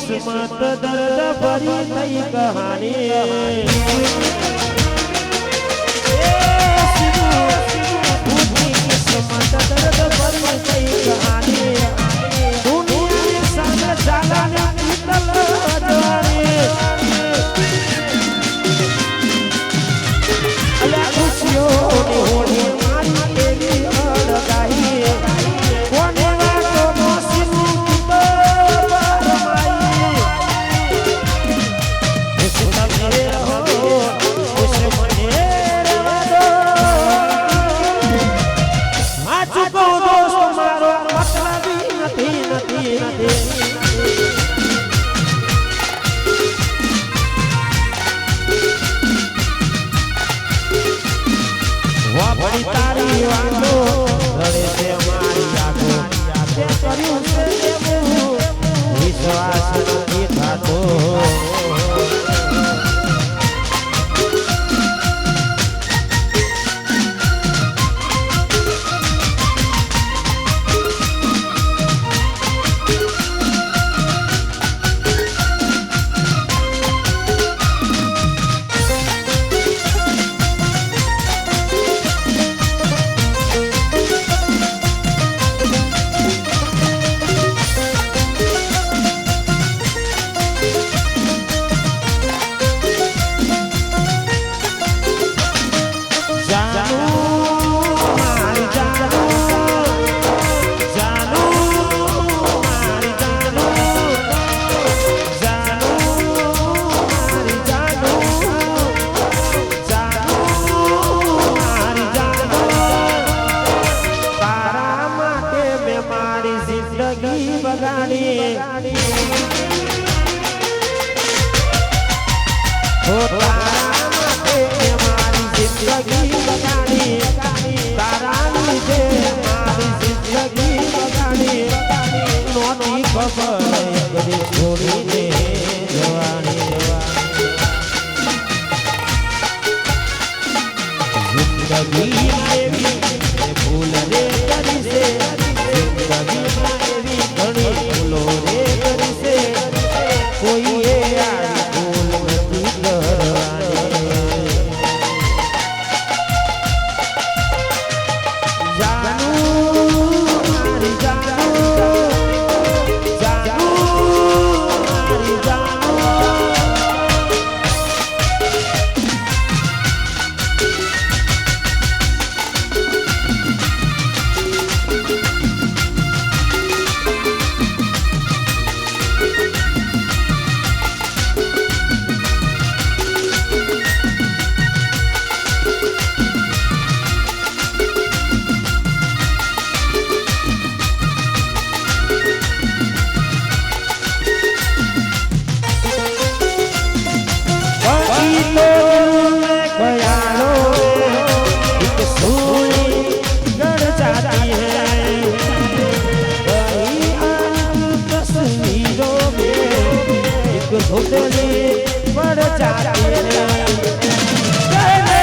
किस्मत दर्द भरी नई कहानी किस्मत दर्द भरी नई कहानी दुनिया में सामने जाना निकल जाने अल्लाह खुशियों ने होने मारी तेरी अड़गाई कोने वालों मौसम तारी वांगो रड़े से हमारी यादों ते करियो से देवो विश्वास की थातो जा जाती है कहने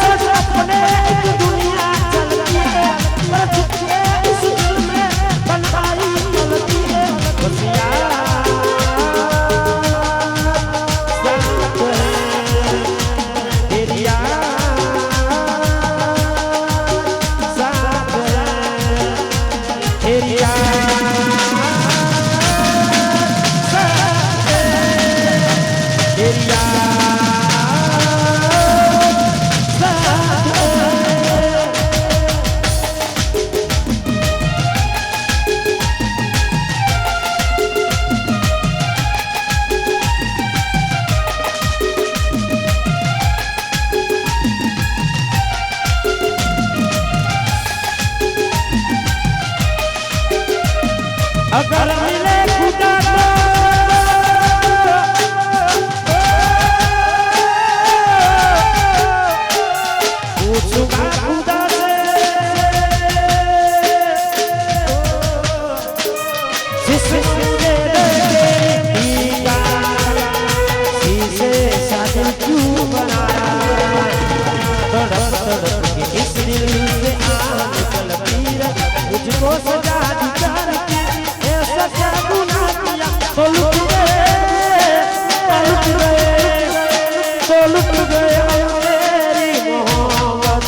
सच अपने एक दुनिया चलती है पर चुपके इस दिल में बनवाई चलती है बस यार साथ है तेरी यार साथ है तेरी यार अगर मिले खुदा को पूछूंगा खुदा से जिसने दिया शीशे शादी क्यों बनाया तड़प तड़प के इस दिल से आग निकलती है मुझको सजा दी करके ऐसा गुनाह किया तो लुट गए तो लुट गए मेरी मोहब्बत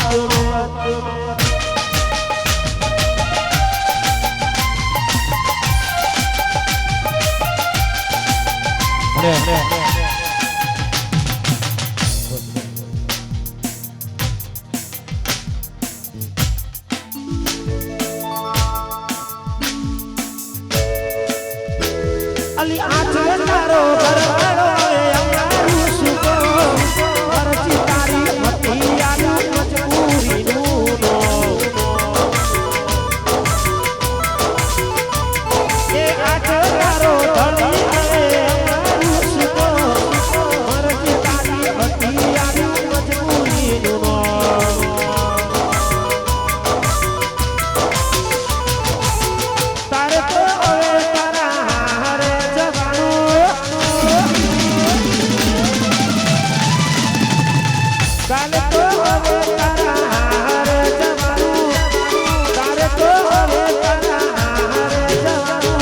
अली आँच तारो बरवारो अंगारू सुको मरची तारी मतिया मजबूरी नूनो ये आँच तारो धड़ी अंगारू सुको मरची तारी मतिया मजबूरी नूनो तारे तो काले तो हवे तारा हारे जवानू तारे तो हवे तारा हारे जवानू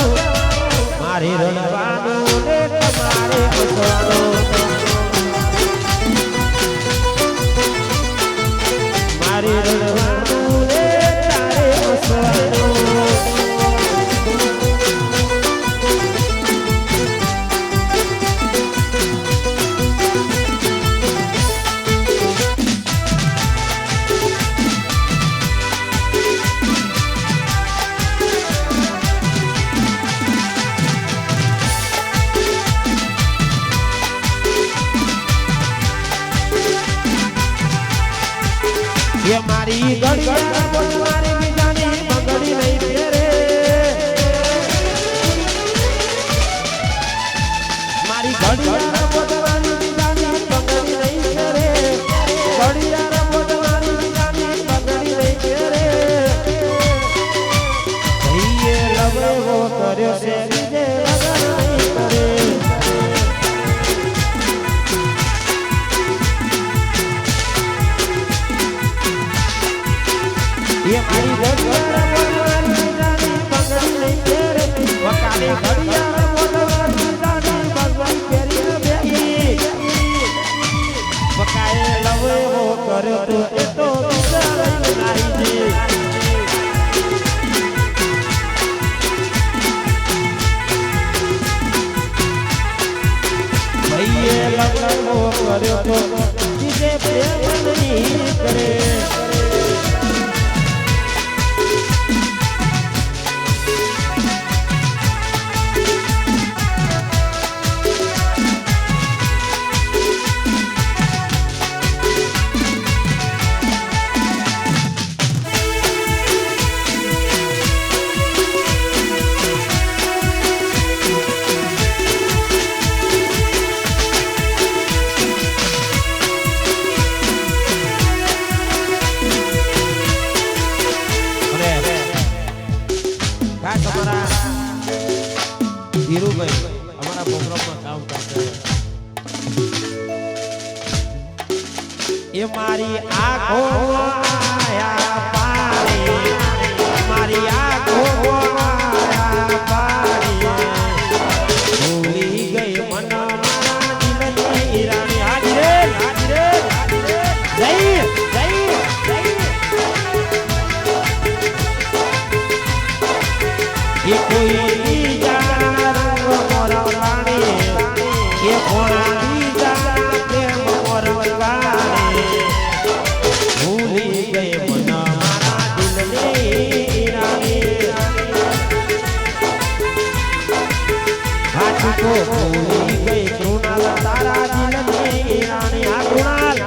मारी रनवानू ने तुम्हारे हसवानू मारी रनवानू ने तारे हसवानू ये मारी गड़िया तुम्हारी भी जानी पगड़ी नहीं तेरे मारी गड़िया तुम्हारी भी जानी पगड़ी नहीं तेरे गड़िया तुम्हारी भी जानी पगड़ी नहीं तेरे ये लवे वो करे से विजय लगन नहीं करे ये मारी गड़िया मोदवारी जानी पगड़ी नहीं तेरे वकाले गड़िया मोदवारी जानी पगड़ी तेरी बेई वकाए लवे वो करे तो ये तो बिचारा नहीं जी भैया लवे वो करे तो जिसे प्रेम नहीं करे એ મારી આંખો આયા પાડી મારી આંખો આયા પાડી ભૂલી ગઈ મન મારા દિલની રાણી હાજરે હાજરે જય જય જય એ કોઈ જાણ મોર રાણી એ કોણા ભૂલી ગઈ કૃણાલ તારા દિલની રાણી આ કૃણાલ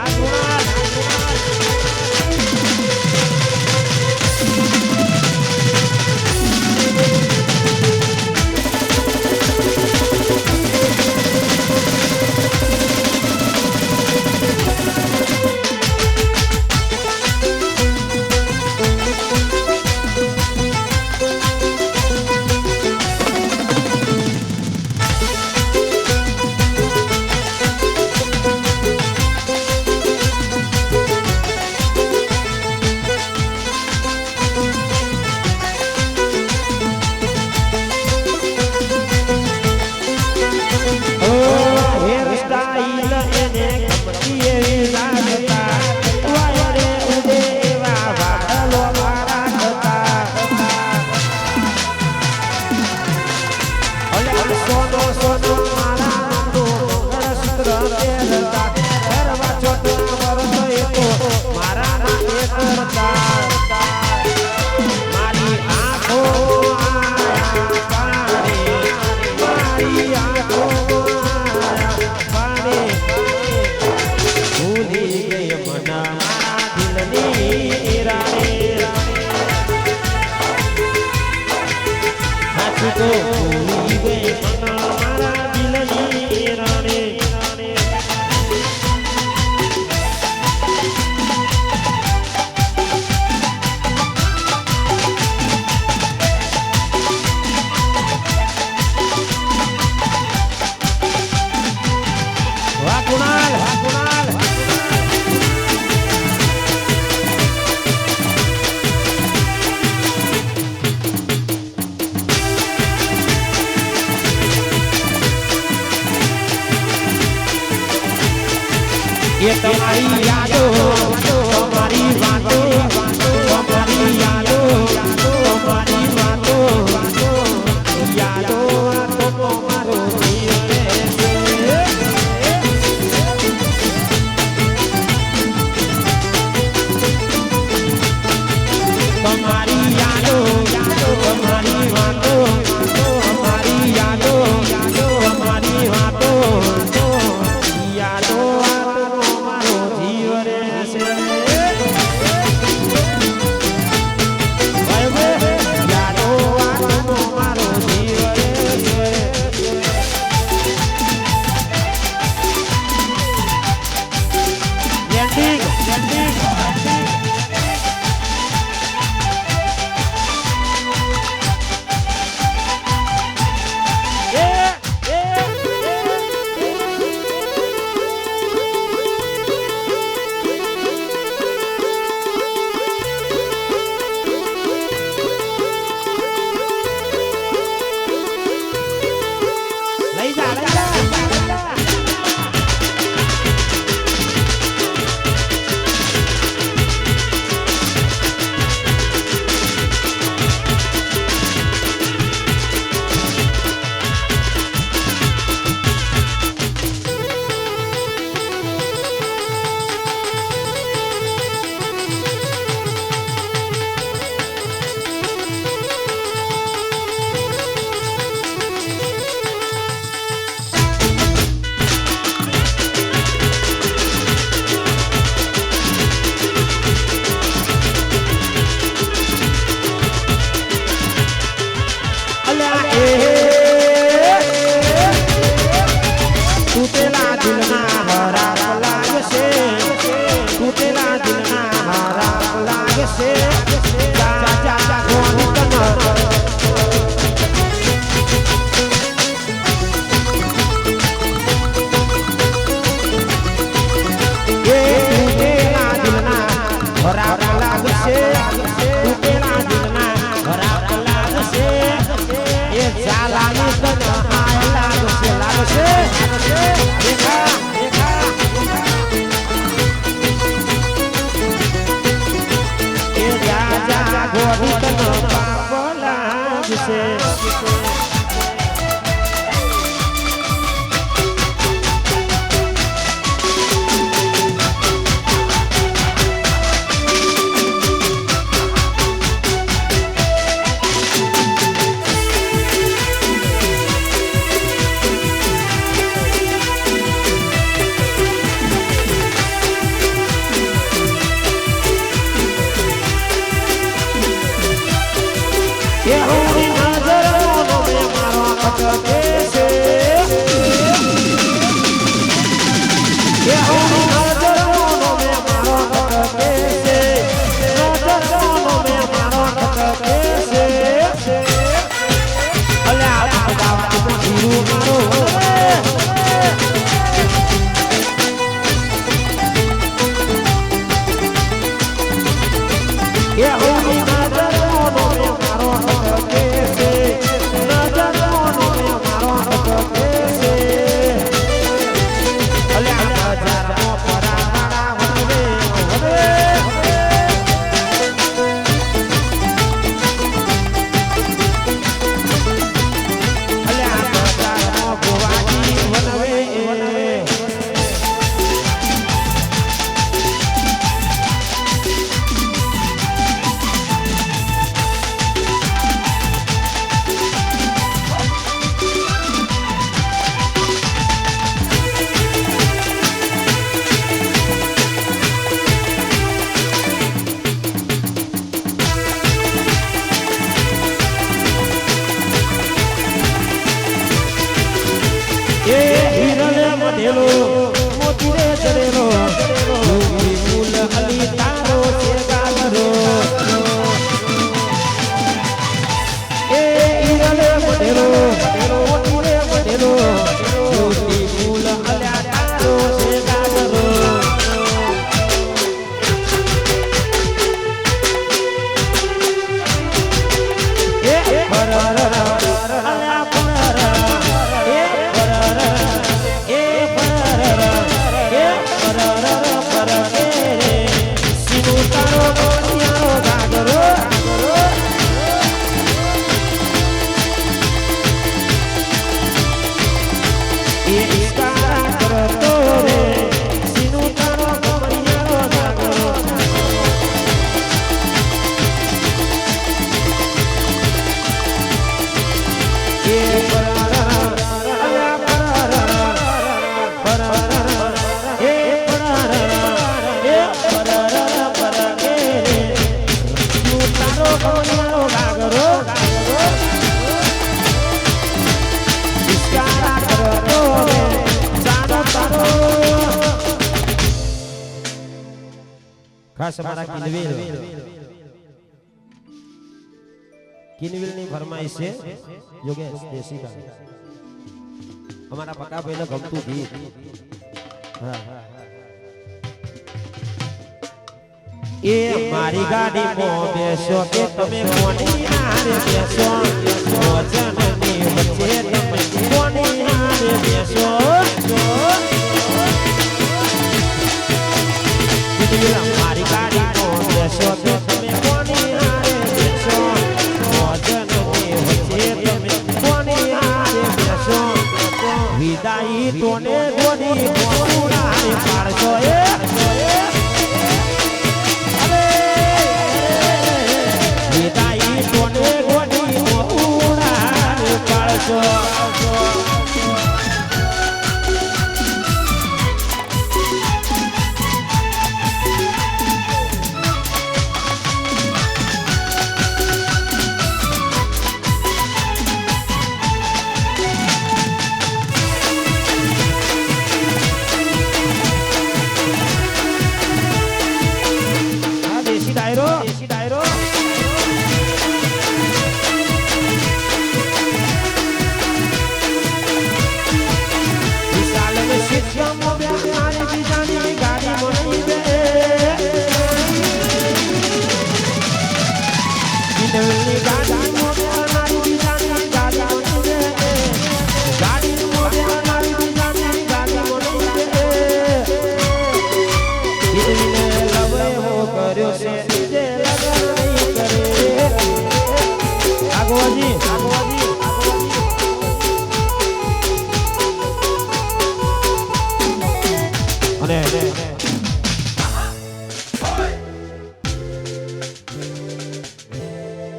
ये तुम्हारी यादों तुम्हारी बातों तुम्हारी यादों तुम्हारी बातों यादों तुम्हारो तुम्हारी यादों तुम्हारी बातों तुम्हारी यादों तुम्हारी बातों यादों ખાસ અમારા કિનવિલ ની ફરમાઈશ છે યોગેશ દેશી કા અમારા પકા ભાઈને ગમતું ગીત હા એ મારી ગાડી માં બેસો કે તમે કોની હારે બેસો વચનની વચ્ચે તમે કોની હારે બેસો મારી ગાડી માં બેસો કે તમે કોની હારે બેસો વચનની વચ્ચે તમે કોની હારે બેસો વિદાઈ તોને ગોડી મોરારી પાડશો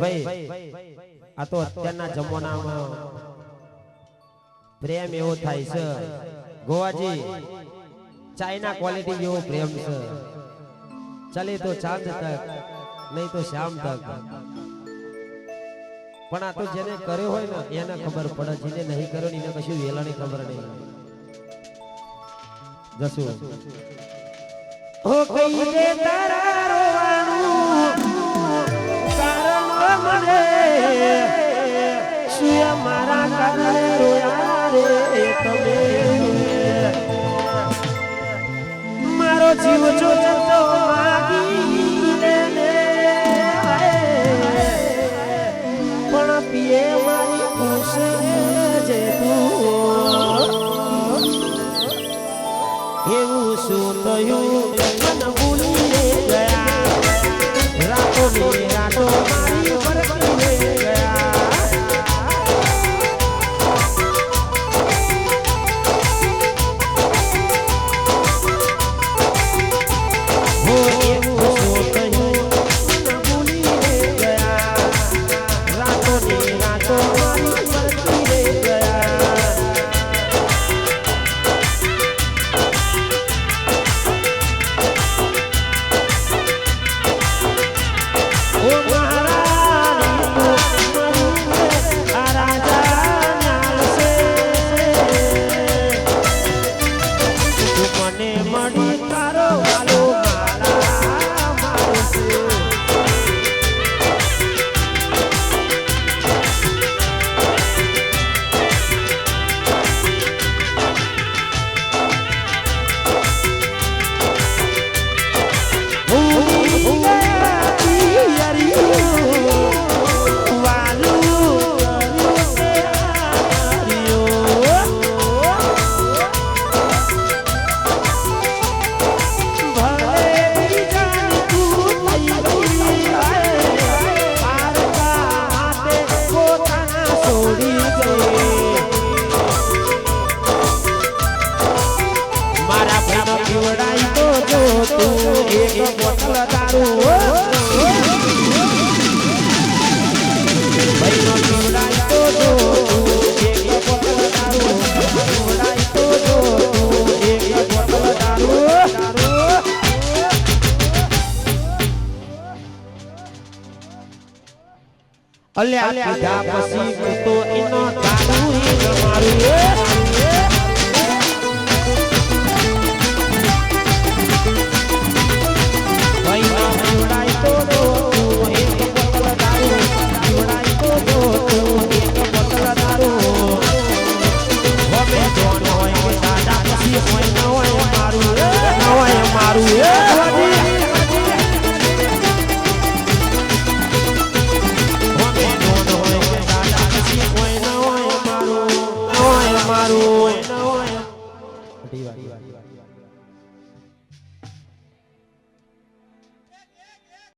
ભાઈ આ તો અત્યારના જમાનામાં પ્રેમ એવો થાય છે ગોવાજી ચાઇના ક્વોલિટી જેવો પ્રેમ છે ચલે તો ચાંદ તક નહીં તો શામ તક પણ આ તો જેને કર્યો હોય ને એને ખબર પડે જેને નહીં કર્યો એને કશું વેલાની ખબર નહીં જસુ ઓ કઈ દે તારા રોવાનું કારણ મને સુયા મારા કારણે રોયા રે તમે મારો જીવ જો જતો માગી લેને પણ પીએ મારી ખુશે જે તું એવું શું થયું મન ભૂલી ગયા રાતો ને રાતો મારી પરકી ગયા હો એવું શું થયું મન ભૂલી ગયા રાતો ને રાતો મારી પરકી ગયા ઓ મહારાણી આ રાજા ન્યાલશે તું મને મળી તારો વાલો મારા મારશે મારા પ્રેમ પીવડાઈ તો જો તું એક બોટલ દારૂ ભાઈનો પીવડાઈ તો જો તું એક બોટલ દારૂ પીવડાઈ તો જો તું એક બોટલ દારૂ અલ્યા પીધા પછી તો એનો દારૂ મારું